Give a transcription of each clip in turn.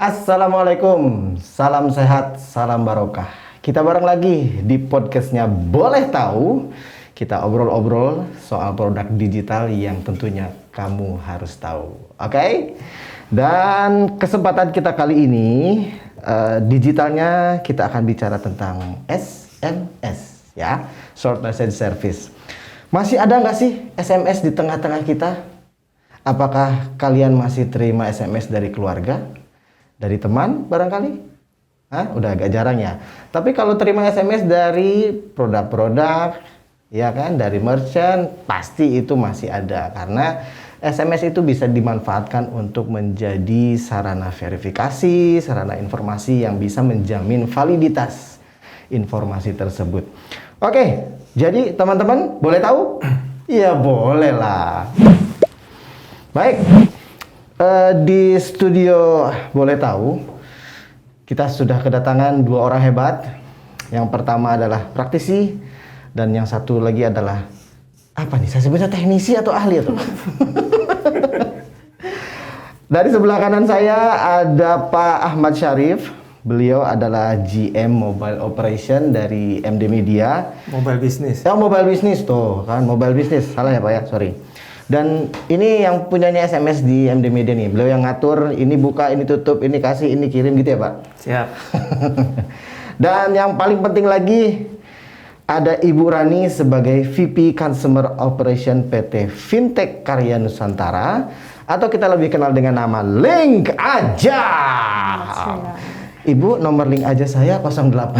Assalamualaikum, salam sehat, salam barokah. Kita bareng lagi di podcastnya Boleh Tahu. Kita obrol-obrol soal produk digital yang tentunya kamu harus tahu. Oke? Dan kesempatan kita kali ini, digitalnya kita akan bicara tentang SMS, ya, Short Message Service. Masih ada nggak sih SMS di tengah-tengah kita? Apakah kalian masih terima SMS dari keluarga? Dari teman barangkali? Udah agak jarang ya. Tapi kalau terima SMS dari produk-produk, ya kan, dari merchant, pasti itu masih ada. Karena SMS itu bisa dimanfaatkan untuk menjadi sarana verifikasi, sarana informasi yang bisa menjamin validitas informasi tersebut. Oke, jadi teman-teman boleh tahu? Ya boleh lah. Baik. Di studio Boleh Tahu kita sudah kedatangan dua orang hebat. Yang pertama adalah praktisi dan yang satu lagi adalah apa nih? Saya sebutnya teknisi atau ahli atau? Dari sebelah kanan saya ada Pak Ahmad Syarif. Beliau adalah GM Mobile Operation dari MD Media. Mobile Business. Mobile Business tuh kan, Mobile Business. Salah ya Pak ya, sorry. Dan ini yang punyanya SMS di MD Media nih. Beliau yang ngatur, ini buka, ini tutup, ini kasih, ini kirim gitu ya Pak? Siap. Dan yang paling penting lagi, ada Ibu Rani sebagai VP Consumer Operation PT Fintech Karya Nusantara. Atau kita lebih kenal dengan nama Link Aja. Ibu, nomor link aja saya 08.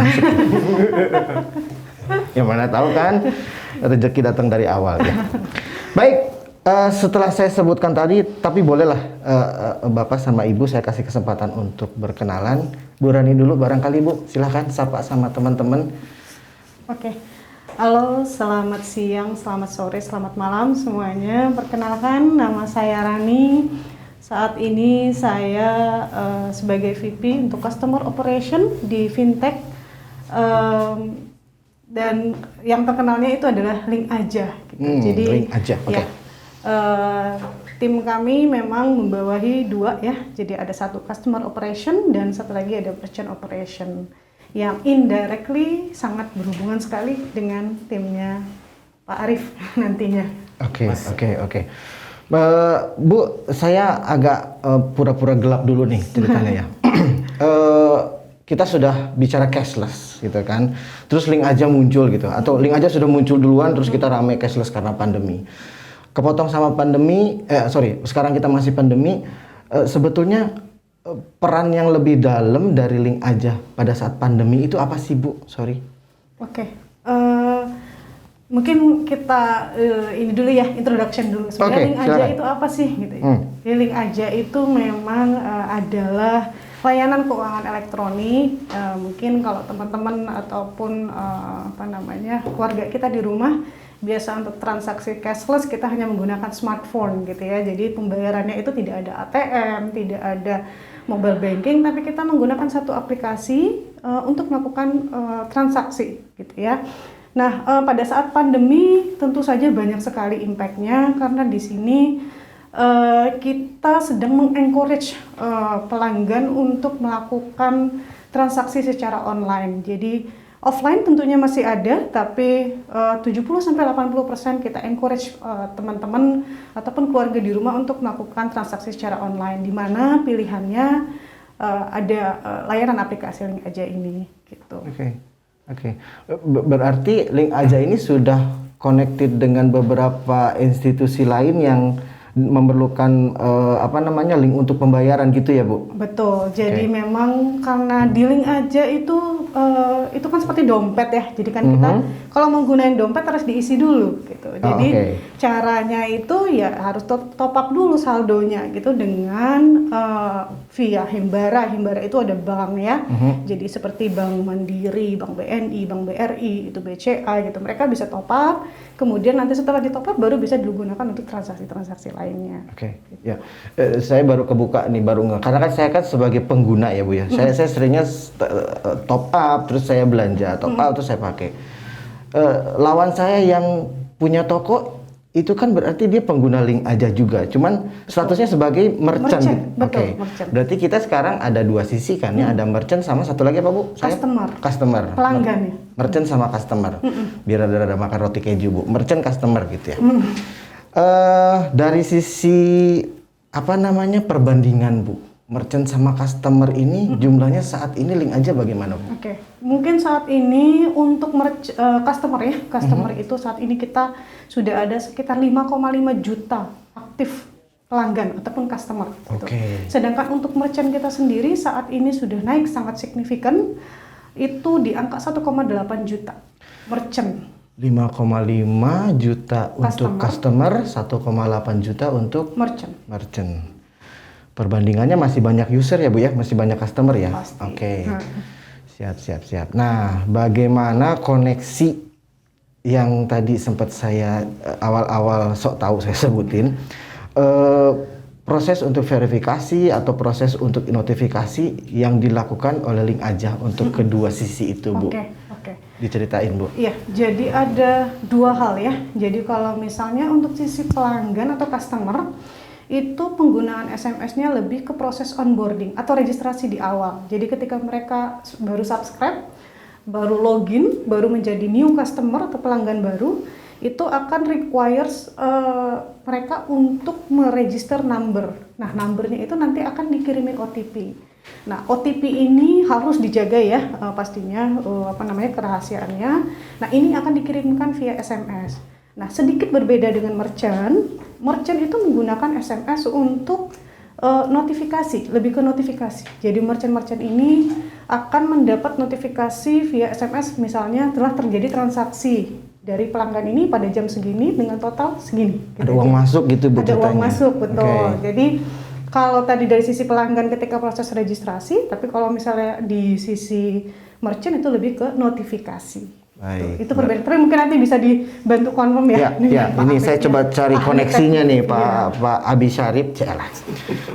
Yang mana tahu kan, rezeki datang dari awal ya. Baik. Setelah saya sebutkan tadi, tapi bolehlah Bapak sama Ibu saya kasih kesempatan untuk berkenalan. Bu Rani dulu barangkali Bu, silahkan sapa sama teman-teman. Oke, halo, selamat siang, selamat sore, selamat malam semuanya. Perkenalkan, nama saya Rani. Saat ini saya sebagai VP untuk Customer Operation di Fintech. Dan yang terkenalnya itu adalah Link Aja. Gitu. Jadi, Link Aja, oke. Ya, tim kami memang membawahi dua ya, jadi ada satu customer operation dan satu lagi ada merchant operation yang indirectly sangat berhubungan sekali dengan timnya Pak Arif nantinya. Oke. Bu, saya agak pura-pura gelap dulu nih ceritanya ya. Kita sudah bicara cashless gitu kan, terus Link Aja muncul gitu, atau Link Aja sudah muncul duluan, terus kita rame cashless karena pandemi. Kepotong sama pandemi, sekarang kita masih pandemi. Sebetulnya peran yang lebih dalam dari Link Aja pada saat pandemi itu apa sih Bu? Oke. Mungkin kita ini dulu ya, introduction dulu. Sebenarnya Link Aja itu apa sih gitu ya? Jadi Link Aja itu memang adalah layanan keuangan elektronik. Mungkin kalau teman-teman ataupun keluarga kita di rumah biasa untuk transaksi cashless kita hanya menggunakan smartphone gitu ya. Jadi pembayarannya itu tidak ada ATM, tidak ada mobile banking, tapi kita menggunakan satu aplikasi untuk melakukan transaksi gitu ya. Nah, pada saat pandemi tentu saja banyak sekali impact-nya karena di sini kita sedang mengencourage pelanggan untuk melakukan transaksi secara online. Jadi offline tentunya masih ada, tapi 70-80% kita encourage teman-teman ataupun keluarga di rumah untuk melakukan transaksi secara online, di mana pilihannya ada layanan aplikasi Link Aja ini, gitu. Oke. Berarti Link Aja ini sudah connected dengan beberapa institusi lain yang memerlukan link untuk pembayaran gitu ya Bu? Betul. Jadi memang karena di Link Aja itu kan seperti dompet ya. Jadi kan kita kalau menggunakan dompet harus diisi dulu gitu. Jadi caranya itu ya harus top up dulu saldonya gitu dengan via Himbara. Himbara itu ada bank ya. Jadi seperti Bank Mandiri, Bank BNI, Bank BRI, itu BCA gitu. Mereka bisa top up. Kemudian nanti setelah di top up baru bisa digunakan untuk transaksi-transaksi lainnya. Ya. Saya baru kebuka nih, karena kan saya kan sebagai pengguna ya Bu ya. Saya seringnya top up, terus saya belanja, top up terus saya pakai. Lawan saya yang punya toko itu kan berarti dia pengguna link aja juga, cuman statusnya sebagai merchant. Betul, Oke. merchant. Berarti kita sekarang ada dua sisi kan ya, ada merchant sama satu lagi apa Bu? Customer. Pelanggan ya. Merchant sama customer. Biar ada makan roti keju Bu. Merchant customer gitu ya. Dari sisi apa namanya perbandingan Bu, merchant sama customer ini jumlahnya saat ini link aja bagaimana Bu? Oke, mungkin saat ini untuk customer ya, itu saat ini kita sudah ada sekitar 5,5 juta aktif pelanggan ataupun customer. Gitu. Sedangkan untuk merchant kita sendiri saat ini sudah naik sangat signifikan, itu di angka 1,8 juta merchant. 5,5 juta untuk customer, 1,8 juta untuk merchant. Perbandingannya masih banyak user ya Bu ya, masih banyak customer ya. Oke. Siap. Nah, bagaimana koneksi yang tadi sempat saya awal-awal sok tahu saya sebutin, proses untuk verifikasi atau proses untuk notifikasi yang dilakukan oleh link aja untuk kedua sisi itu Bu. Oke. Diceritain Bu. Iya, jadi ada dua hal ya. Jadi kalau misalnya untuk sisi pelanggan atau customer, itu penggunaan SMS-nya lebih ke proses onboarding atau registrasi di awal. Jadi ketika mereka baru subscribe, baru login, baru menjadi new customer atau pelanggan baru, itu akan requires mereka untuk meregister number. Nah, numbernya itu nanti akan dikirimin OTP. Nah, OTP ini harus dijaga ya, pastinya kerahasiaannya. Nah, ini akan dikirimkan via SMS. Nah, sedikit berbeda dengan merchant. Merchant itu menggunakan SMS untuk notifikasi, lebih ke notifikasi. Jadi merchant ini akan mendapat notifikasi via SMS, misalnya telah terjadi transaksi dari pelanggan ini pada jam segini dengan total segini. Ada uang masuk gitu Bu? Ada uang masuk, betul. Jadi kalau tadi dari sisi pelanggan ketika proses registrasi, tapi kalau misalnya di sisi merchant itu lebih ke notifikasi. Baik. Itu perbedaan. Tapi mungkin nanti bisa dibantu confirm ya. Ya, ini saya coba cari koneksinya nih Pak Abi Syarif,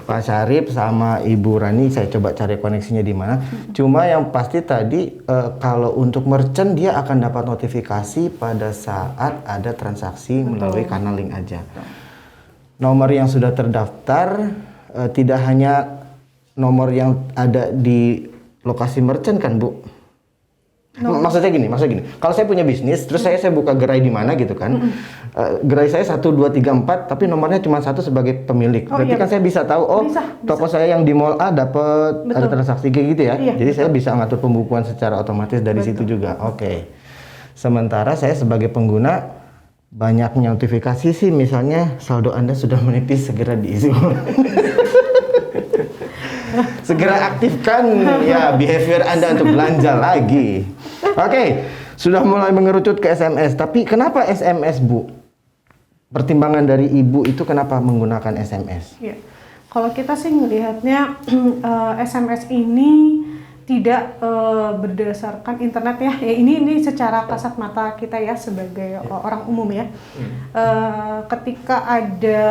Pak Syarif sama Ibu Rani, saya coba cari koneksinya di mana. Cuma yang pasti tadi kalau untuk merchant dia akan dapat notifikasi pada saat ada transaksi melalui kanal link aja. Nomor yang sudah terdaftar tidak hanya nomor yang ada di lokasi merchant kan Bu? Maksudnya gini, kalau saya punya bisnis, terus saya buka gerai di mana gitu kan, gerai saya 1, 2, 3, 4, tapi nomornya cuma satu sebagai pemilik. Berarti kan saya bisa tahu, toko saya yang di mall A dapat ada transaksi kayak gitu ya. Jadi saya bisa ngatur pembukuan secara otomatis dari situ juga. Oke. Sementara saya sebagai pengguna banyak notifikasi sih, misalnya saldo Anda sudah menipis, segera diisi. Segera aktifkan ya behavior Anda untuk belanja lagi. Oke, sudah mulai mengerucut ke SMS. Tapi kenapa SMS Bu? Pertimbangan dari Ibu itu kenapa menggunakan SMS? Ya, kalau kita sih melihatnya SMS ini tidak berdasarkan internet ya. Ini secara kasat mata kita ya sebagai orang umum ya. Ketika ada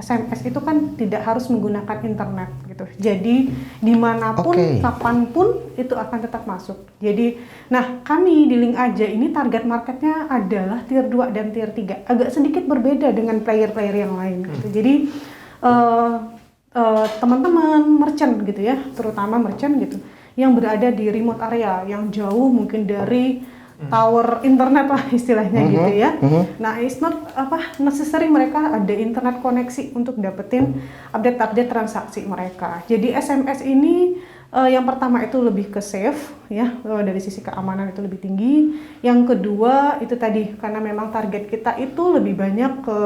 SMS itu kan tidak harus menggunakan internet gitu. Jadi dimanapun, kapanpun itu akan tetap masuk. Jadi, nah kami di Link Aja ini target marketnya adalah tier 2 dan tier 3. Agak sedikit berbeda dengan player-player yang lain gitu. Jadi teman-teman merchant gitu ya, terutama merchant gitu, yang berada di remote area, yang jauh mungkin dari tower internet lah istilahnya gitu ya. Nah, it's not necessary mereka ada internet koneksi untuk dapetin update-update transaksi mereka. Jadi SMS ini yang pertama itu lebih ke safe ya, dari sisi keamanan itu lebih tinggi. Yang kedua itu tadi karena memang target kita itu lebih banyak ke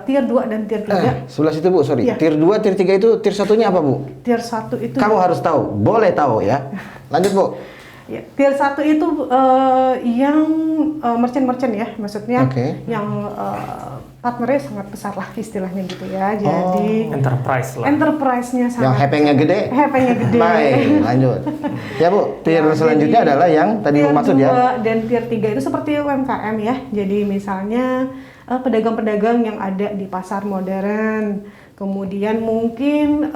tier 2 dan tier 3. Sebelah situ Bu, sorry. Ya. Tier 2, tier 3 itu tier satunya apa Bu? Tier 1 itu kamu harus tahu, boleh tahu ya. Lanjut Bu. Ya, tier 1 itu yang merchant-merchant ya, maksudnya yang partnernya sangat besar lah istilahnya gitu ya. Jadi enterprise lah. Enterprise-nya sangat. Yang hepengnya gede. Hepengnya gede. Baik, lanjut. Ya Bu, tier selanjutnya adalah yang tadi maksud ya. Dan tier 3 itu seperti UMKM ya. Jadi misalnya pedagang-pedagang yang ada di pasar modern, kemudian mungkin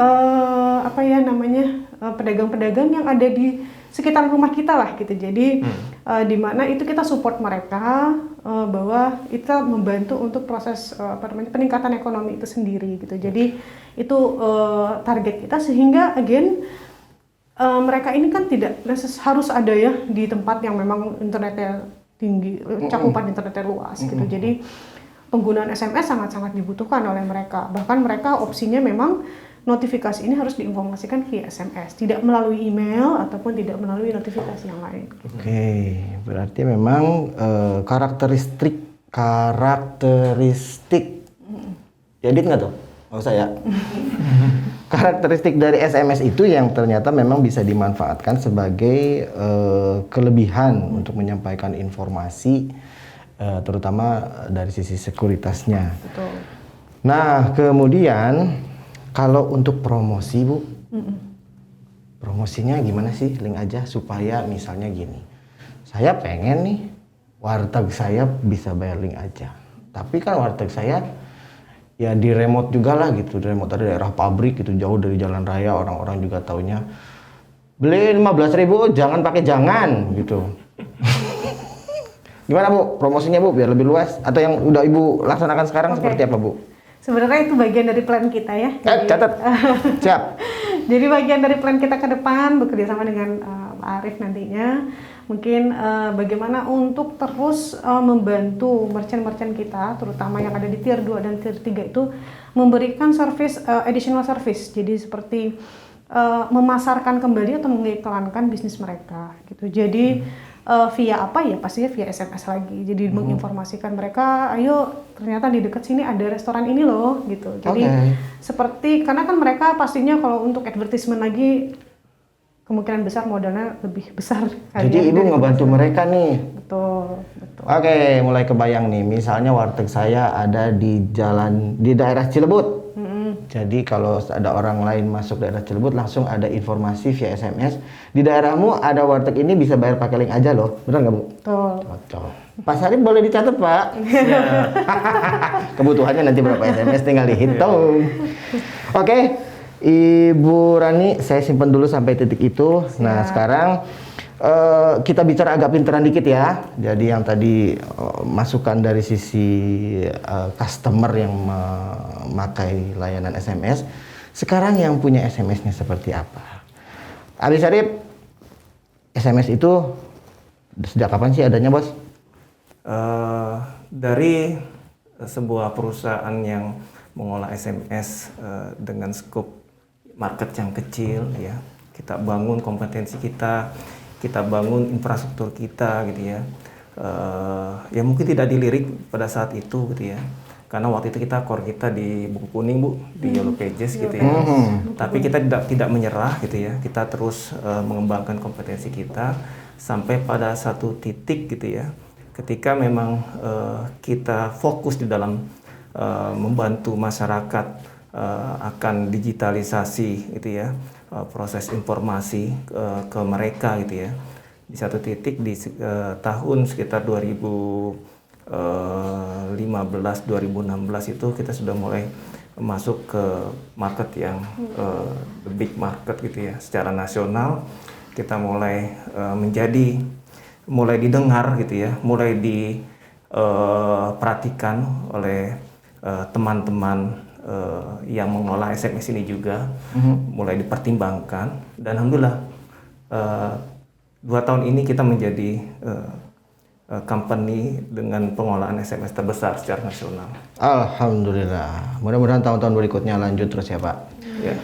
pedagang-pedagang yang ada di sekitar rumah kita lah gitu. Jadi di mana itu kita support mereka bahwa kita membantu untuk proses peningkatan ekonomi itu sendiri gitu. Jadi itu target kita, sehingga again mereka ini kan tidak harus ada ya di tempat yang memang internetnya tinggi, cakupan internetnya luas gitu. Jadi penggunaan SMS sangat-sangat dibutuhkan oleh mereka. Bahkan mereka opsinya memang notifikasi ini harus diinformasikan via SMS, tidak melalui email ataupun tidak melalui notifikasi yang lain. Oke, berarti memang karakteristik edit nggak tuh? Nggak usah ya. Karakteristik dari SMS itu yang ternyata memang bisa dimanfaatkan sebagai kelebihan untuk menyampaikan informasi, terutama dari sisi sekuritasnya. Betul. Nah, kemudian kalau untuk promosi, Bu, promosinya gimana sih? Link aja supaya misalnya gini, saya pengen nih warteg saya bisa bayar link aja, tapi kan warteg saya ya di remote juga lah gitu, di remote ada daerah pabrik gitu, jauh dari jalan raya, orang-orang juga taunya beli 15.000, jangan pakai jangan gitu. Gimana Bu promosinya Bu biar lebih luas, atau yang udah Ibu laksanakan sekarang seperti apa Bu? Sebenarnya itu bagian dari plan kita ya. Catat. Siap. Jadi bagian dari plan kita ke depan bekerja sama dengan Pak Arief nantinya, mungkin bagaimana untuk terus membantu merchant-merchant kita, terutama yang ada di tier 2 dan tier 3 itu memberikan service, additional service. Jadi seperti memasarkan kembali atau mengiklankan bisnis mereka gitu. Jadi via apa ya, pastinya via SMS lagi. Jadi menginformasikan mereka, ayo ternyata di dekat sini ada restoran ini loh gitu. Jadi seperti, karena kan mereka pastinya kalau untuk advertisement lagi kemungkinan besar modalnya lebih besar. Jadi Ibu ngebantu mereka nih. Betul. Oke, mulai kebayang nih. Misalnya warteg saya ada di daerah Cilebut. Jadi kalau ada orang lain masuk daerah Cilebut, langsung ada informasi via SMS. Di daerahmu ada warteg ini, bisa bayar pakai link aja loh. Benar nggak Bu? Betul. Cocok. Pak Sarip boleh dicatat Pak. Kebutuhannya nanti berapa SMS tinggal dihitung. Oke, Ibu Rani, saya simpan dulu sampai titik itu. Nah sekarang kita bicara agak pinteran dikit ya. Jadi yang tadi masukan dari sisi customer yang memakai layanan SMS. Sekarang yang punya SMS-nya seperti apa? Ali Syarif, SMS itu sejak kapan sih adanya Bos? Dari sebuah perusahaan yang mengolah SMS dengan skop market yang kecil ya. Kita bangun kompetensi kita bangun infrastruktur kita gitu ya. Ya mungkin tidak dilirik pada saat itu gitu ya. Karena waktu itu core kita di buku kuning Bu, di Yellow Pages gitu ya. Tapi kita tidak menyerah gitu ya. Kita terus mengembangkan kompetensi kita sampai pada satu titik gitu ya. Ketika memang kita fokus di dalam membantu masyarakat akan digitalisasi gitu ya. Proses informasi ke mereka gitu ya. Di satu titik di tahun sekitar 2015-2016 itu kita sudah mulai masuk ke market yang the big market gitu ya. Secara nasional kita mulai mulai didengar gitu ya, mulai diperhatikan oleh teman-teman yang mengelola SMS ini juga, mulai dipertimbangkan, dan alhamdulillah 2 tahun ini kita menjadi company dengan pengolahan SMS terbesar secara nasional. Alhamdulillah. Mudah-mudahan tahun-tahun berikutnya lanjut terus ya Pak. Ya.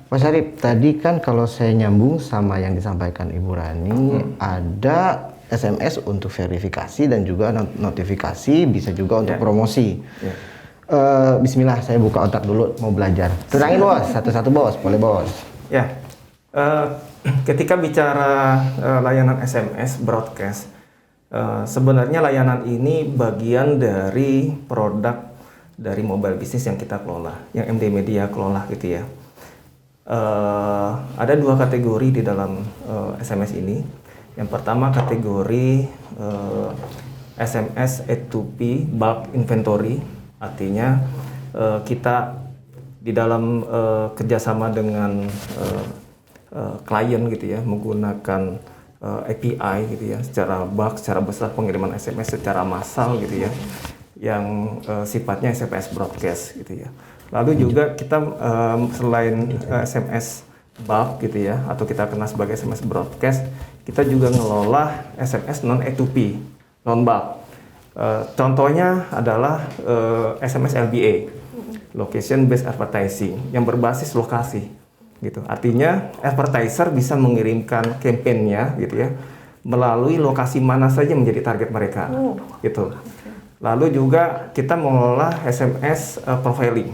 Pak Syarif, tadi kan kalau saya nyambung sama yang disampaikan Ibu Rani, ada SMS untuk verifikasi dan juga notifikasi, bisa juga untuk promosi. Bismillah, saya buka otak dulu, mau belajar. Terangin Bos, satu-satu Bos, boleh Bos. Ya, ketika bicara layanan SMS broadcast, sebenarnya layanan ini bagian dari produk dari mobile business yang kita kelola, yang MD Media kelola gitu ya. Ada 2 kategori di dalam SMS ini. Yang pertama kategori SMS A2P bulk inventory, artinya kita di dalam kerjasama dengan klien gitu ya menggunakan API gitu ya secara bulk, secara besar pengiriman SMS secara massal gitu ya yang sifatnya SMS broadcast gitu ya. Lalu juga kita selain SMS bulk gitu ya atau kita kenal sebagai SMS broadcast, kita juga ngelola SMS non A2P, non bulk. Contohnya adalah SMS LBA, location based advertising, yang berbasis lokasi gitu. Artinya advertiser bisa mengirimkan kampanyenya gitu ya melalui lokasi mana saja menjadi target mereka gitu. Lalu juga kita mengelola SMS profiling.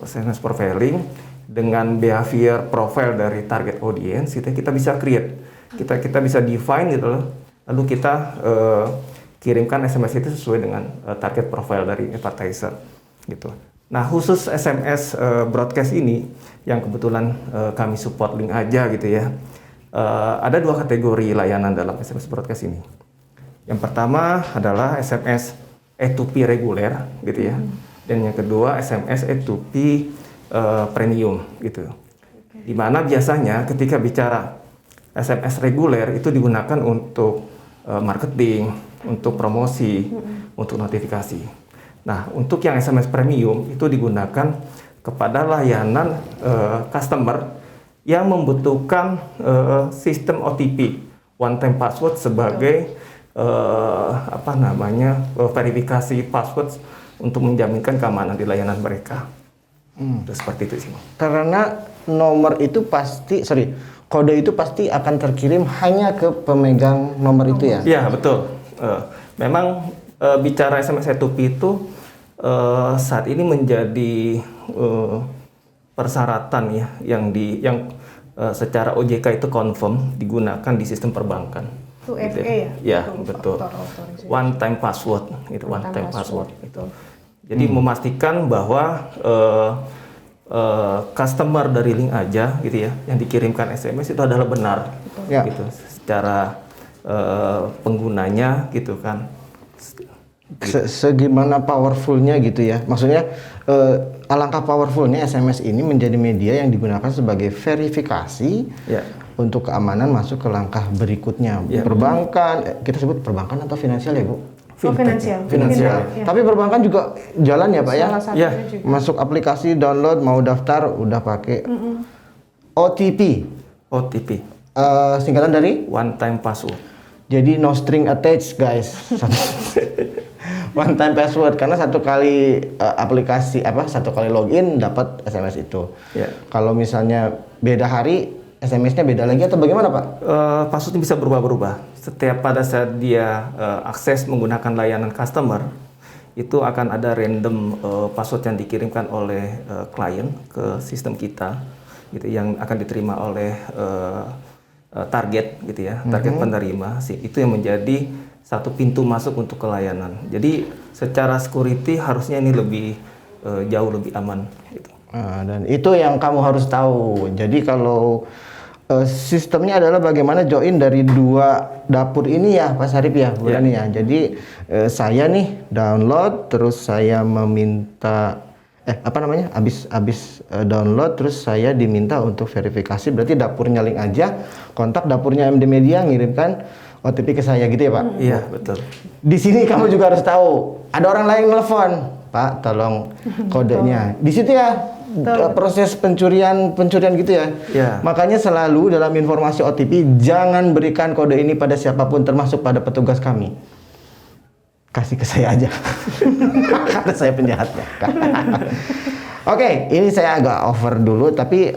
SMS profiling dengan behavior profile dari target audience gitu, kita bisa create. Kita bisa define gitu loh. Lalu kita kirimkan SMS itu sesuai dengan target profile dari advertiser gitu. Nah, khusus SMS broadcast ini yang kebetulan kami support Link Aja gitu ya. Ada 2 kategori layanan dalam SMS broadcast ini. Yang pertama adalah SMS A2P reguler gitu ya. Dan yang kedua SMS A2P premium gitu. Di mana biasanya ketika bicara SMS reguler itu digunakan untuk marketing, untuk promosi, untuk notifikasi. Nah, untuk yang SMS premium itu digunakan kepada layanan customer yang membutuhkan sistem OTP, one time password sebagai verifikasi password untuk menjaminkan keamanan di layanan mereka. Itu seperti itu sih. Karena nomor itu kode itu pasti akan terkirim hanya ke pemegang nomor itu ya? Iya, betul. Memang bicara SMS A2P itu saat ini menjadi persyaratan ya yang secara OJK itu confirm digunakan di sistem perbankan. Itu gitu FA ya? Ya, betul. One time password itu one time password itu. Jadi memastikan bahwa customer dari Link Aja gitu ya yang dikirimkan SMS itu adalah benar gitu secara penggunanya gitu kan. Segimana powerfulnya gitu ya, maksudnya alangkah powerfulnya SMS ini menjadi media yang digunakan sebagai verifikasi untuk keamanan masuk ke langkah berikutnya. Perbankan, kita sebut perbankan atau finansial ya Bu? Finansial. Ya. Tapi perbankan juga jalan ya Pak ya? Juga. Masuk aplikasi, download, mau daftar udah pakai OTP. Singkatan dari? One time password. Jadi no string attached guys. One time password karena satu kali satu kali login dapat SMS itu. Kalau misalnya beda hari SMS-nya beda lagi atau bagaimana Pak? Passwordnya bisa berubah-berubah. Setiap pada saat dia akses menggunakan layanan customer, itu akan ada random password yang dikirimkan oleh klien ke sistem kita, gitu, yang akan diterima oleh target, gitu ya, target penerima. Itu yang menjadi satu pintu masuk untuk ke layanan. Jadi secara security harusnya ini lebih jauh lebih aman. Gitu. Dan itu yang kamu harus tahu. Jadi kalau sistemnya adalah bagaimana join dari 2 dapur ini ya Pak Syarif ya, bukan ya. Jadi saya nih download, terus saya meminta habis download terus saya diminta untuk verifikasi, berarti dapurnya Link Aja, kontak dapurnya MD Media ngirimkan OTP ke saya gitu ya Pak? Iya, betul. Di sini kamu juga harus tahu, ada orang lain nelfon, Pak tolong kodenya. Di situ ya proses pencurian gitu ya. Makanya selalu dalam informasi OTP jangan berikan kode ini pada siapapun termasuk pada petugas kami. Kasih ke saya aja. Karena saya penjahatnya. Oke, ini saya agak over dulu tapi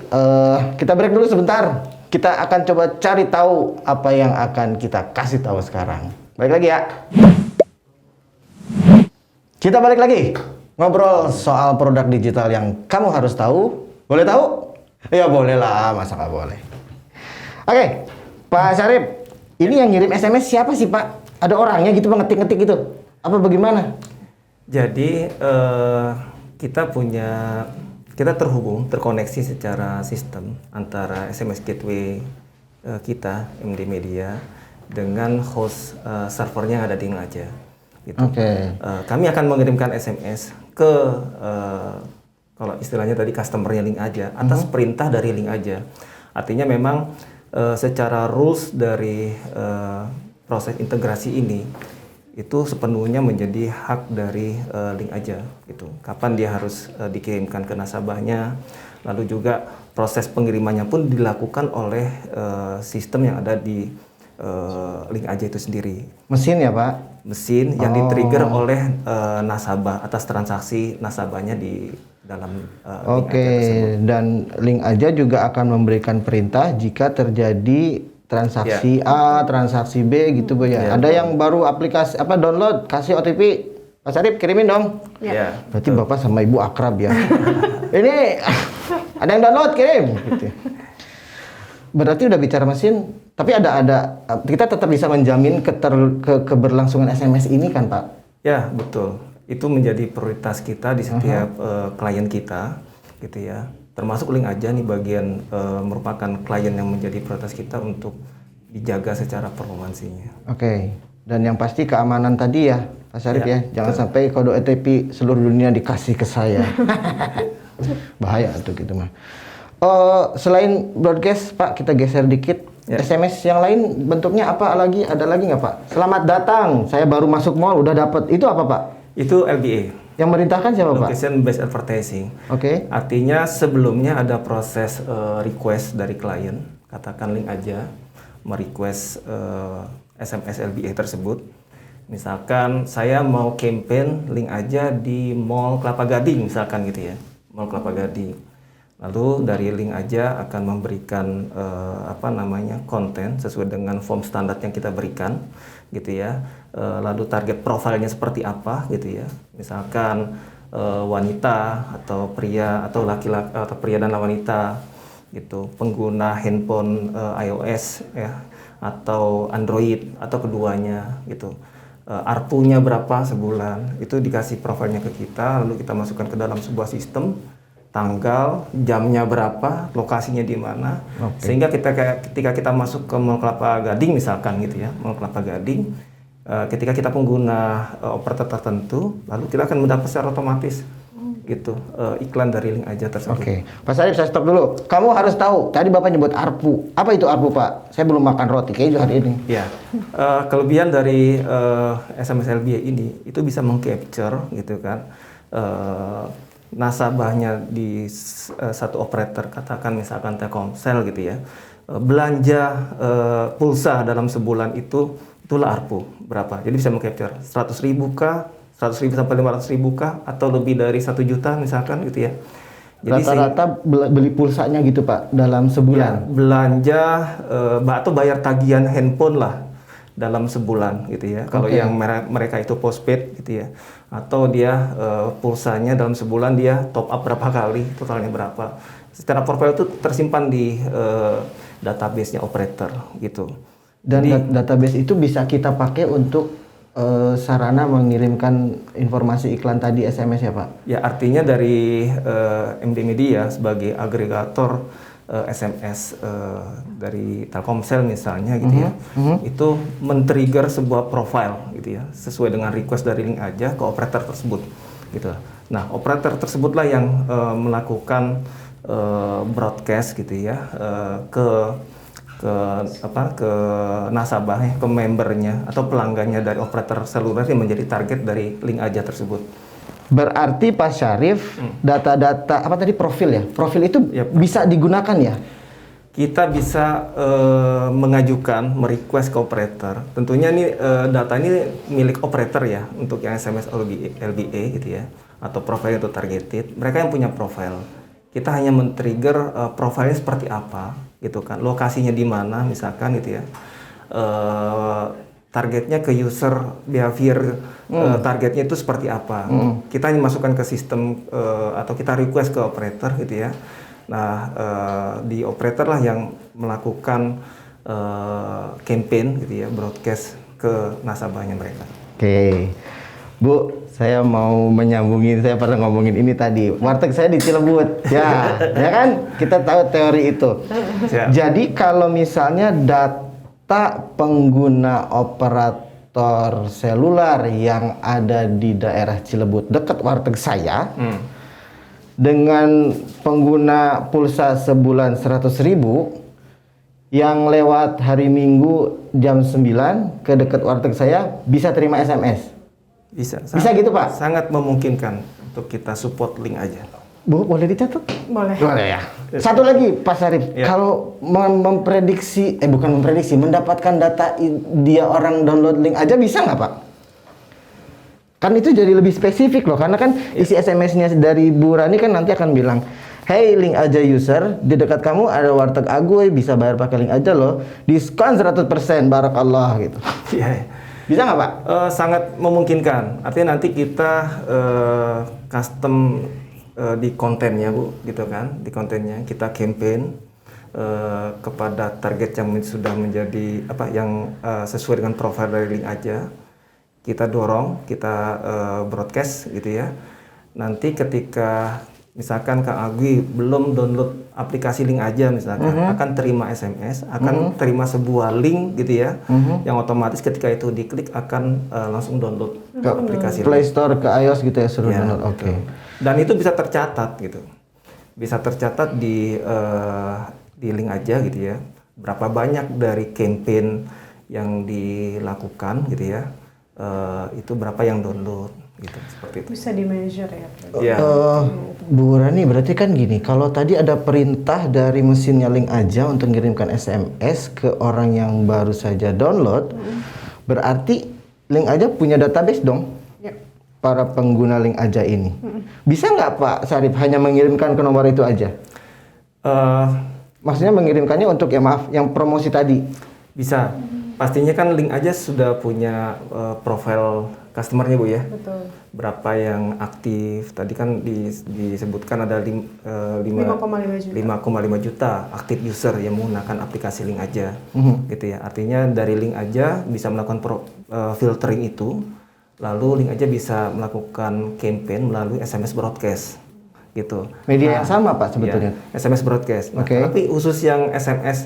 kita break dulu sebentar. Kita akan coba cari tahu apa yang akan kita kasih tahu sekarang. Balik lagi ya. Kita balik lagi. Ngobrol soal produk digital yang kamu harus tahu. Boleh tahu? Ya boleh lah, masa nggak boleh. Oke, Pak Syarif, ini yang ngirim SMS siapa sih Pak? Ada orangnya gitu Pak, ngetik-ngetik gitu? Apa bagaimana? Jadi kita terkoneksi secara sistem antara SMS gateway kita, MD Media, dengan host servernya yang ada di Link Aja. Gitu. Kami akan mengirimkan SMS ke kalau istilahnya tadi customernya Link Aja atas perintah dari Link Aja. Artinya memang secara rules dari proses integrasi ini itu sepenuhnya menjadi hak dari Link Aja gitu. Kapan dia harus dikirimkan ke nasabahnya, lalu juga proses pengirimannya pun dilakukan oleh sistem yang ada di Link Aja itu sendiri. Mesin ya Pak? Mesin yang di-trigger oleh nasabah atas transaksi nasabahnya di dalam Link Aja tersebut. Dan Link Aja juga akan memberikan perintah jika terjadi transaksi A, transaksi B gitu Bu ya. Ada yang baru aplikasi download, kasih OTP, Mas Arif kirimin dong. Ya. Berarti Bapak sama Ibu akrab ya. Ini ada yang download kirim gitu. Berarti udah bicara mesin, tapi ada kita tetap bisa menjamin keberlangsungan SMS ini kan Pak? Ya betul, itu menjadi prioritas kita di setiap klien kita, gitu ya. Termasuk Link Aja nih bagian merupakan klien yang menjadi prioritas kita untuk dijaga secara performansinya. Oke, dan yang pasti keamanan tadi ya, Pak Syarif ya, jangan sampai kode OTP seluruh dunia dikasih ke saya. Bahaya tuh gitu mah. Selain broadcast Pak, kita geser dikit. SMS yang lain bentuknya apa lagi? Ada lagi nggak Pak? Selamat datang, saya baru masuk mall udah dapat. Itu apa Pak? Itu LBA. Yang merintahkan siapa Pak? Location Based Advertising. Oke. Artinya sebelumnya ada proses request dari klien, katakan Link Aja merequest SMS LBA tersebut. Misalkan saya mau campaign Link Aja di Mall Kelapa Gading misalkan gitu ya, Mall Kelapa Gading. Lalu dari Link Aja akan memberikan konten sesuai dengan form standar yang kita berikan, gitu ya. Lalu target profilnya seperti apa, gitu ya. Misalkan wanita atau pria atau laki-laki atau pria dan wanita, gitu. Pengguna handphone iOS ya atau Android atau keduanya, gitu. ARPU-nya berapa sebulan, itu dikasih profilnya ke kita, lalu kita masukkan ke dalam sebuah sistem. Tanggal, jamnya berapa, lokasinya di mana, sehingga ketika kita masuk ke Mall Kelapa Gading misalkan gitu ya, Mall Kelapa Gading, ketika kita pengguna operator tertentu, lalu kita akan mendapat secara otomatis gitu iklan dari Link Aja tersebut. Oke, Pak Syarif saya stop dulu. Kamu harus tahu, tadi Bapak nyebut ARPU. Apa itu ARPU Pak? Saya belum makan roti keju hari ini. Ya, kelebihan dari SMS LBA ini itu bisa mengcapture gitu kan. Nasabahnya di satu operator, katakan misalkan Telkomsel gitu ya, belanja pulsa dalam sebulan itulah ARPU berapa. Jadi bisa mengcapture 100.000 kah, 100.000 sampai 500.000 kah, atau lebih dari 1 juta misalkan gitu ya. Jadi rata-rata beli pulsanya gitu Pak dalam sebulan. Ya, belanja atau bayar tagihan handphone lah dalam sebulan gitu ya. Kalau yang mereka itu postpaid gitu ya, atau dia pulsanya dalam sebulan dia top up berapa kali, totalnya berapa. Secara profil itu tersimpan di database-nya operator gitu. Dan database itu bisa kita pakai untuk sarana mengirimkan informasi iklan tadi SMS ya Pak? Ya, artinya dari MD Media sebagai agregator SMS dari Telkomsel misalnya gitu ya, itu men-trigger sebuah profile gitu ya, sesuai dengan request dari Link Aja ke operator tersebut gitu. Nah, operator tersebutlah yang melakukan broadcast gitu ya ke nasabahnya, ke membernya atau pelanggannya dari operator seluler yang menjadi target dari Link Aja tersebut. Berarti Pak Syarif, data-data profil ya? Profil itu bisa digunakan ya? Kita bisa mengajukan, merequest ke operator. Tentunya ini data ini milik operator ya, untuk yang SMS LBA gitu ya, atau profil itu targeted. Mereka yang punya profil. Kita hanya men-trigger profilnya seperti apa, gitu kan? Lokasinya di mana, misalkan gitu ya. Targetnya ke user behavior, targetnya itu seperti apa. Kita hanya masukkan ke sistem atau kita request ke operator gitu ya. Nah, di operator lah yang melakukan campaign gitu ya, broadcast ke nasabahnya mereka. Oke, Bu, saya mau menyambungin, saya pernah ngomongin ini tadi. Warteg saya di Cilebut, ya kan? Kita tahu teori itu. Jadi kalau misalnya data pengguna operator seluler yang ada di daerah Cilebut dekat warteg saya dengan pengguna pulsa sebulan 100.000 yang lewat hari Minggu jam 9 ke dekat warteg saya bisa terima SMS. Bisa Gitu Pak? Sangat memungkinkan untuk kita support link aja. Bu, boleh dicatat? Boleh. Boleh ya. Satu lagi Pak Sarif, Ya. kalau bukan memprediksi, mendapatkan data dia orang download link aja bisa nggak Pak? Kan itu jadi lebih spesifik loh, karena kan isi SMS-nya dari Bu Rani kan nanti akan bilang, hey link aja user, di dekat kamu ada warteg Agoy, bisa bayar pakai link aja loh, diskon 100%, barakallah gitu. Iya. Bisa nggak Pak? Sangat memungkinkan. Artinya nanti kita custom di kontennya Bu, gitu kan? Di kontennya kita campaign kepada target yang sudah menjadi yang sesuai dengan profil dari link aja. Kita dorong, kita broadcast gitu ya. Nanti ketika misalkan Kang Agwi belum download aplikasi link aja misalkan, akan terima SMS, akan terima sebuah link gitu ya, yang otomatis ketika itu diklik akan langsung download Ke aplikasi Play link. Store, ke iOS gitu ya, suruh Ya, download. Oke. betul. Dan itu bisa tercatat gitu, bisa tercatat di link aja gitu ya. Berapa banyak dari campaign yang dilakukan gitu ya, itu berapa yang download gitu, seperti itu. Bisa di measure ya. Ya. Bu Rani, berarti kan gini, kalau tadi ada perintah dari mesinnya link aja untuk mengirimkan SMS ke orang yang baru saja download, berarti link aja punya database dong, Ya. para pengguna link aja ini. Bisa nggak Pak Sarif hanya mengirimkan ke nomor itu aja? Maksudnya mengirimkannya untuk yang promosi tadi? Bisa. Pastinya kan link aja sudah punya profil customernya Bu ya. Betul. Berapa yang aktif? Tadi kan disebutkan ada 5,5 juta. 5,5 juta aktif user yang menggunakan aplikasi link aja. Gitu ya. Artinya dari link aja bisa melakukan filtering itu. Lalu link aja bisa melakukan campaign melalui SMS broadcast. Gitu. Media yang sama Pak sebetulnya? Ya, SMS broadcast. Nah, Oke. tapi khusus yang SMS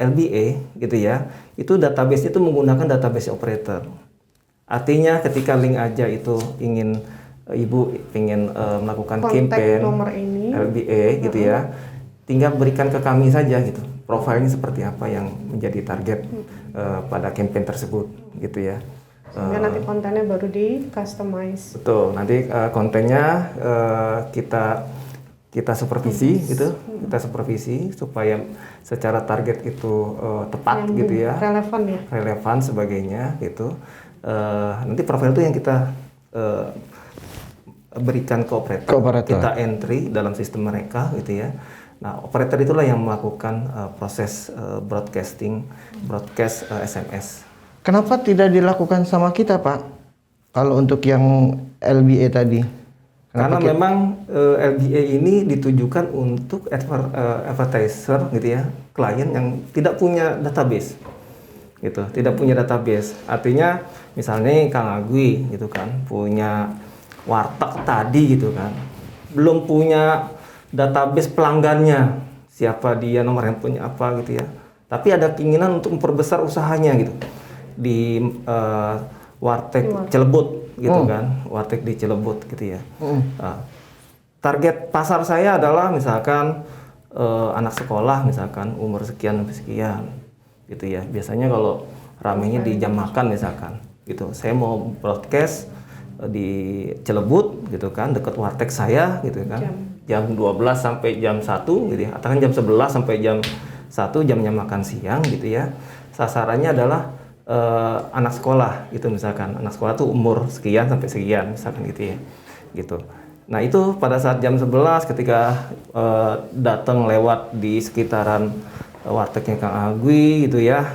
LBA gitu ya, itu database itu menggunakan database operator. Artinya ketika link aja itu ingin Ibu ingin melakukan Kontak campaign nomor ini. LBA gitu ya, tinggal berikan ke kami saja gitu. Profilnya seperti apa yang menjadi target pada campaign tersebut gitu ya. Sehingga nanti kontennya baru di customize. Betul, nanti kontennya kita supervisi gitu, kita supervisi supaya secara target itu tepat Yang gitu ya, relevan ya. relevan sebagainya gitu. Nanti profil itu yang kita berikan ke operator. Kita entry dalam sistem mereka gitu ya. Nah, operator itulah yang melakukan proses broadcast SMS. Kenapa tidak dilakukan sama kita Pak? Kalau untuk yang LBA tadi? Karena memang LBA ini ditujukan untuk advertiser gitu ya, klien yang tidak punya database, gitu, tidak punya database. Artinya misalnya Kang Agwi gitu kan, punya warteg tadi gitu kan, belum punya database pelanggannya, siapa dia, nomor handphonenya apa gitu ya. Tapi ada keinginan untuk memperbesar usahanya gitu di warteg Cilebut gitu kan, warteg di Cilebut gitu ya. Target pasar saya adalah misalkan anak sekolah misalkan umur sekian sampai sekian gitu ya. Biasanya kalau ramenya di jam makan misalkan gitu, saya mau broadcast di Cilebut gitu kan, dekat warteg saya gitu kan, jam 12 sampai jam 1 gitu ya, atau kan jam 11 sampai jam 1 jamnya makan siang gitu ya. Sasarannya adalah anak sekolah gitu misalkan, anak sekolah tuh umur sekian sampai sekian misalkan gitu ya, gitu. Nah itu pada saat jam 11 ketika datang lewat di sekitaran wartegnya Kang Agwi gitu ya,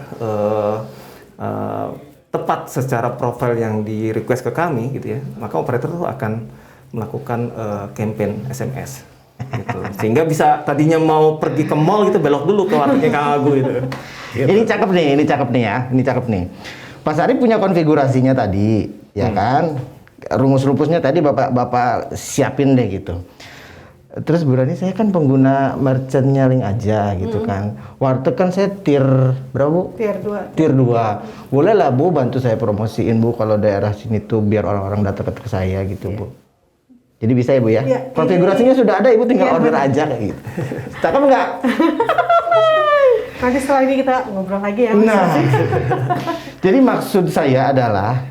tepat secara profil yang di request ke kami gitu ya, maka operator tuh akan melakukan campaign SMS gitu. Sehingga bisa tadinya mau pergi ke mall gitu, belok dulu ke wartegnya Kang Agwi gitu. Gitu. Ini cakep nih ya, ini cakep nih. Pak Sarif punya konfigurasinya tadi, ya kan? Rumus-rumusnya tadi Bapak siapin deh gitu. Terus Bu Rani, saya kan pengguna merchantnya link aja gitu kan. Warteg kan saya tier berapa Bu? Tier 2. Tier 2. Boleh lah Bu bantu saya promosiin Bu kalau daerah sini tuh biar orang-orang datang ke saya gitu Bu. Jadi bisa ya Bu ya? Ya, konfigurasinya sudah ada, Ibu tinggal order aja kayak gitu. Cakep nggak? Nanti setelah ini kita ngobrol lagi ya. Nah, jadi maksud saya adalah,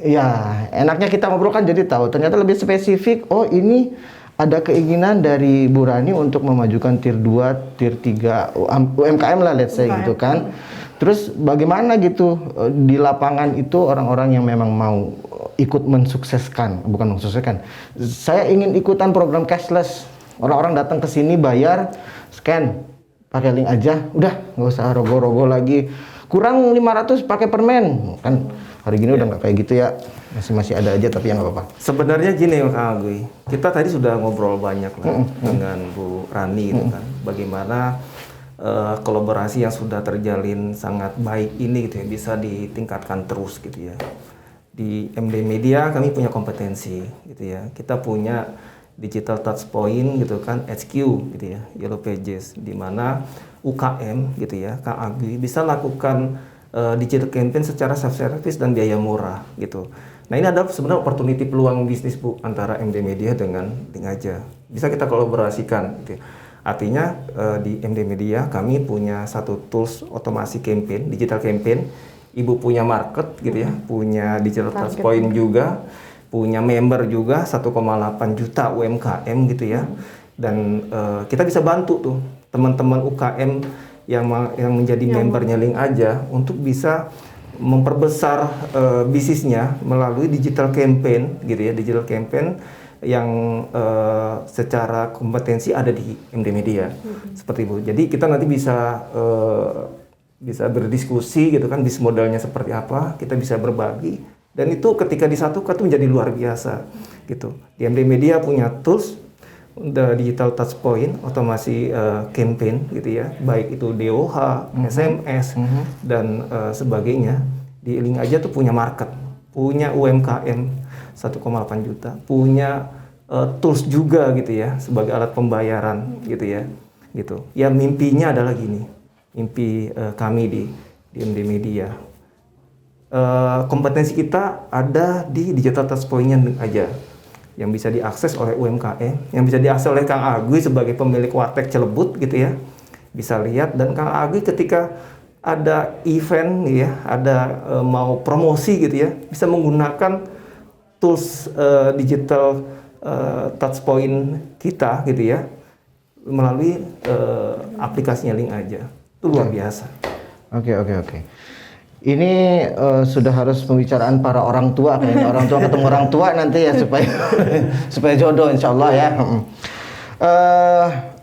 ya enaknya kita ngobrol kan jadi tahu. Ternyata lebih spesifik, oh ini ada keinginan dari Bu Rani untuk memajukan tier 2, tier 3 UMKM lah, let's say gitu kan. Terus bagaimana gitu di lapangan itu orang-orang yang memang mau ikut mensukseskan, bukan mensukseskan. Saya ingin ikutan program cashless. Orang-orang datang ke sini bayar, scan, pakai link aja, udah nggak usah rogo-rogo lagi. Kurang 500 pakai permen, kan hari gini udah nggak kayak gitu ya, masih ada aja tapi ya nggak apa-apa. Sebenarnya gini Kang Agui, kita tadi sudah ngobrol banyak lah dengan Bu Rani gitu kan, bagaimana kolaborasi yang sudah terjalin sangat baik ini gitu ya, bisa ditingkatkan terus gitu ya. Di MD Media kami punya kompetensi gitu ya, kita punya digital touchpoint gitu kan, HQ gitu ya, Yellow Pages, di mana UKM gitu ya, Kang Agui bisa lakukan digital campaign secara self-service dan biaya murah gitu. Nah ini adalah sebenarnya opportunity peluang bisnis Bu antara MD Media dengan Link Aja. Bisa kita kolaborasikan gitu ya. Artinya di MD Media kami punya satu tools otomasi campaign, digital campaign. Ibu punya market gitu ya, punya digital touchpoint juga, punya member juga 1,8 juta UMKM gitu ya. Dan kita bisa bantu tuh teman-teman UKM yang menjadi membernya Link Aja untuk bisa memperbesar bisnisnya melalui digital campaign gitu ya, digital campaign yang secara kompetensi ada di MD Media seperti itu. Jadi kita nanti bisa berdiskusi gitu kan, bisnis modelnya seperti apa, kita bisa berbagi, dan itu ketika disatukan itu menjadi luar biasa gitu. Di MD Media punya tools the digital touchpoint, otomasi campaign gitu ya, baik itu DOH, SMS dan sebagainya. Di Link Aja tuh punya market, punya UMKM 1,8 juta, punya tools juga gitu ya sebagai alat pembayaran gitu ya. Gitu. Ya mimpinya adalah gini. Mimpi kami di MD Media. Kompetensi kita ada di digital touchpoint-nya aja, yang bisa diakses oleh UMKM, yang bisa diakses oleh Kang Agui sebagai pemilik warteg Celebut gitu ya, bisa lihat. Dan Kang Agui ketika ada event ya, ada mau promosi gitu ya, bisa menggunakan tools digital touchpoint kita gitu ya, melalui aplikasinya Link Aja. Itu luar biasa. Oke. Ini sudah harus pembicaraan para orang tua, kayaknya orang tua ketemu orang tua nanti ya supaya supaya jodoh insya Allah ya.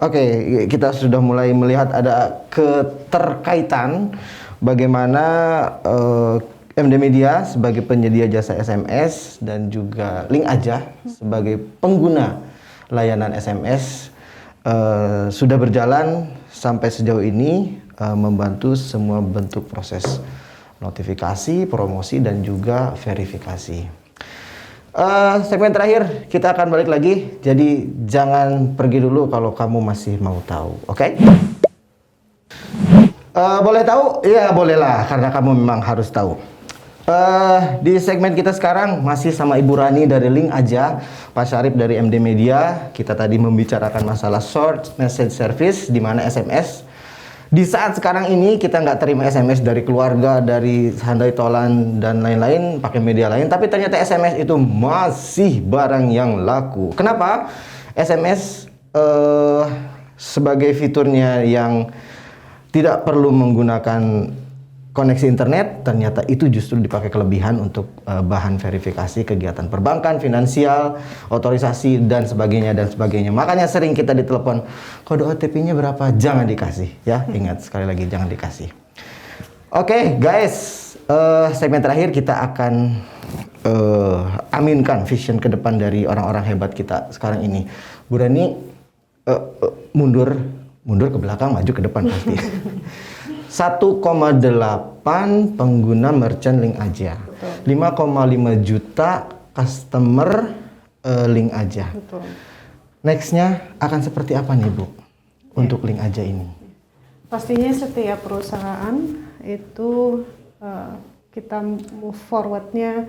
Oke, kita sudah mulai melihat ada keterkaitan bagaimana MD Media sebagai penyedia jasa SMS dan juga Link Aja sebagai pengguna layanan SMS sudah berjalan sampai sejauh ini, membantu semua bentuk proses notifikasi, promosi, dan juga verifikasi. Segmen terakhir kita akan balik lagi, jadi jangan pergi dulu kalau kamu masih mau tahu, oke? Boleh tahu? Ya bolehlah, karena kamu memang harus tahu. Di segmen kita sekarang masih sama Ibu Rani dari Link Aja, Pak Syarif dari MD Media. Kita tadi membicarakan masalah short message service, di mana SMS di saat sekarang ini kita nggak terima SMS dari keluarga, dari handai tolan dan lain-lain, pakai media lain, tapi ternyata SMS itu masih barang yang laku. Kenapa? SMS sebagai fiturnya yang tidak perlu menggunakan koneksi internet, ternyata itu justru dipakai kelebihan untuk bahan verifikasi kegiatan perbankan, finansial, otorisasi, dan sebagainya. Makanya sering kita ditelepon, kode OTP-nya berapa? Jangan dikasih ya, ingat sekali lagi jangan dikasih. Oke, guys, segmen terakhir kita akan aminkan vision ke depan dari orang-orang hebat kita sekarang ini. Bu Rani, mundur ke belakang, maju ke depan pasti. 1,8 pengguna merchant Link Aja, 5,5 juta customer Link Aja. Betul. Nextnya akan seperti apa nih Bu untuk Link Aja ini? Pastinya setiap perusahaan itu kita move forwardnya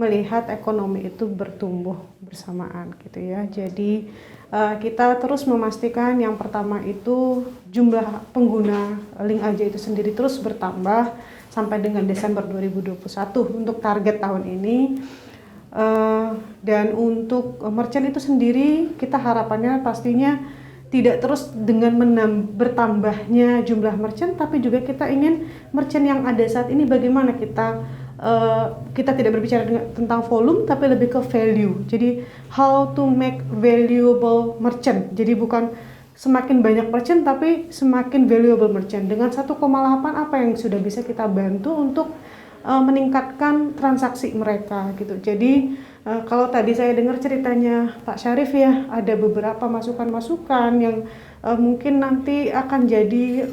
melihat ekonomi itu bertumbuh bersamaan gitu ya. Jadi kita terus memastikan yang pertama itu jumlah pengguna Link Aja itu sendiri terus bertambah sampai dengan Desember 2021 untuk target tahun ini. Dan untuk merchant itu sendiri kita harapannya pastinya tidak terus dengan bertambahnya jumlah merchant, tapi juga kita ingin merchant yang ada saat ini bagaimana kita tidak berbicara tentang volume tapi lebih ke value. Jadi how to make valuable merchant. Jadi bukan semakin banyak merchant tapi semakin valuable merchant. Dengan 1,8 apa yang sudah bisa kita bantu untuk meningkatkan transaksi mereka gitu. Jadi kalau tadi saya dengar ceritanya Pak Syarif ya, ada beberapa masukan-masukan yang mungkin nanti akan jadi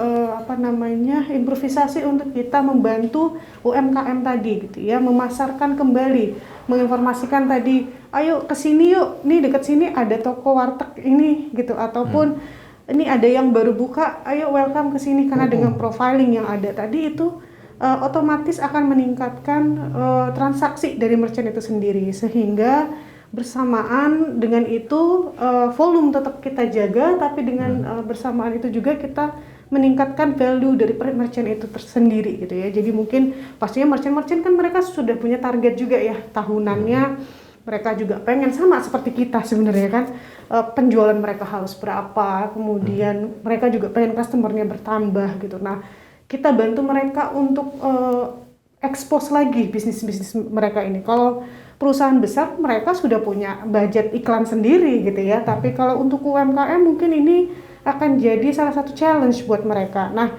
improvisasi untuk kita membantu UMKM tadi gitu ya, memasarkan kembali, menginformasikan tadi, ayo kesini yuk, nih dekat sini ada toko warteg ini gitu, ataupun ini ada yang baru buka, ayo welcome ke sini, karena dengan profiling yang ada tadi itu otomatis akan meningkatkan transaksi dari merchant itu sendiri, sehingga bersamaan dengan itu volume tetap kita jaga, tapi dengan bersamaan itu juga kita meningkatkan value dari merchant itu tersendiri gitu ya. Jadi mungkin pastinya merchant-merchant kan mereka sudah punya target juga ya tahunannya, mereka juga pengen sama seperti kita sebenarnya kan, penjualan mereka harus berapa, kemudian mereka juga pengen customernya bertambah gitu. Nah, kita bantu mereka untuk expose lagi bisnis-bisnis mereka ini. Kalau perusahaan besar mereka sudah punya budget iklan sendiri gitu ya, tapi kalau untuk UMKM mungkin ini akan jadi salah satu challenge buat mereka. Nah,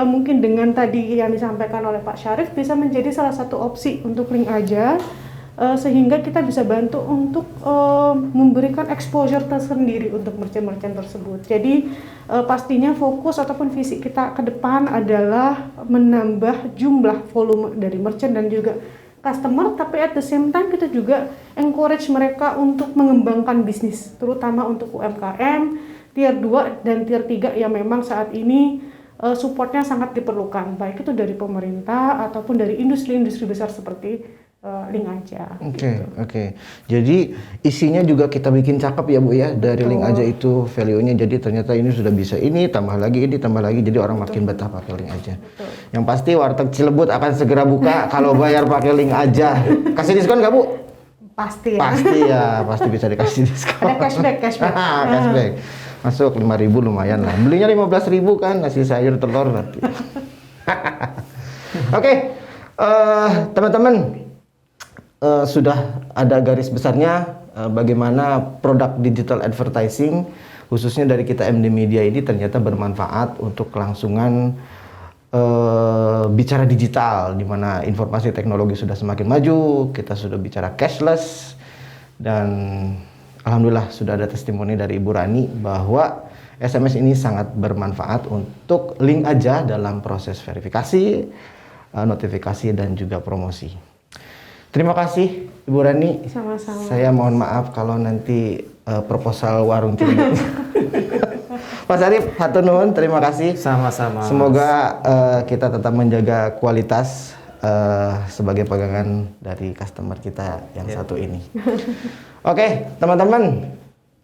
mungkin dengan tadi yang disampaikan oleh Pak Syarif bisa menjadi salah satu opsi untuk Link Aja, sehingga kita bisa bantu untuk memberikan exposure tersendiri untuk merchant-merchant tersebut. Jadi pastinya fokus ataupun visi kita ke depan adalah menambah jumlah volume dari merchant dan juga customer, tapi at the same time kita juga encourage mereka untuk mengembangkan bisnis, terutama untuk UMKM tier 2 dan tier 3 yang memang saat ini supportnya sangat diperlukan, baik itu dari pemerintah ataupun dari industri-industri besar seperti Link Aja. Oke. Jadi isinya juga kita bikin cakep ya Bu ya, dari Link Aja itu value-nya, jadi ternyata ini sudah bisa ini, tambah lagi ini, tambah lagi, jadi orang makin betah pakai Link Aja. Yang pasti warteg Cilebut akan segera buka kalau bayar pakai Link Aja. Kasih diskon nggak Bu? Pasti ya. Pasti ya, pasti bisa dikasih diskon. Ada cashback. Cashback. Masuk 5.000 lumayan lah. Belinya 15.000 kan, nasi sayur telur nanti. Oke, teman-teman, sudah ada garis besarnya bagaimana produk digital advertising khususnya dari kita MD Media ini ternyata bermanfaat untuk kelangsungan bicara digital, di mana informasi teknologi sudah semakin maju, kita sudah bicara cashless, dan alhamdulillah sudah ada testimoni dari Ibu Rani bahwa SMS ini sangat bermanfaat untuk Link Aja dalam proses verifikasi, notifikasi, dan juga promosi. Terima kasih Ibu Rani. Sama-sama. Saya mohon maaf kalau nanti proposal warung Cilebut. Mas Arif, hatur nuhun, terima kasih. Sama-sama. Semoga kita tetap menjaga kualitas sebagai pegangan dari customer kita yang satu ini. Oke, teman-teman,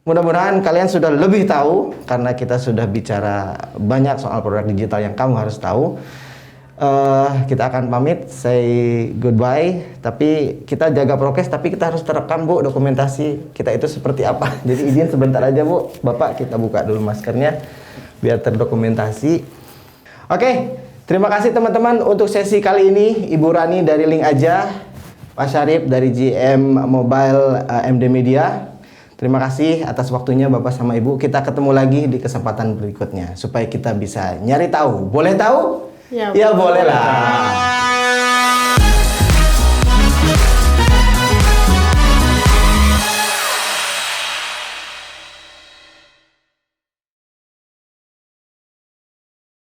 mudah-mudahan kalian sudah lebih tahu karena kita sudah bicara banyak soal produk digital yang kamu harus tahu. Kita akan pamit, say goodbye, tapi kita jaga prokes, tapi kita harus terekam Bu dokumentasi kita itu seperti apa. Jadi izin sebentar aja Bu, Bapak kita buka dulu maskernya biar terdokumentasi. Oke, terima kasih teman-teman untuk sesi kali ini. Ibu Rani dari Link Aja, Pak Syarif dari GM Mobile MD Media. Terima kasih atas waktunya Bapak sama Ibu. Kita ketemu lagi di kesempatan berikutnya supaya kita bisa nyari tahu. Boleh tahu? Ya, Ya boleh lah.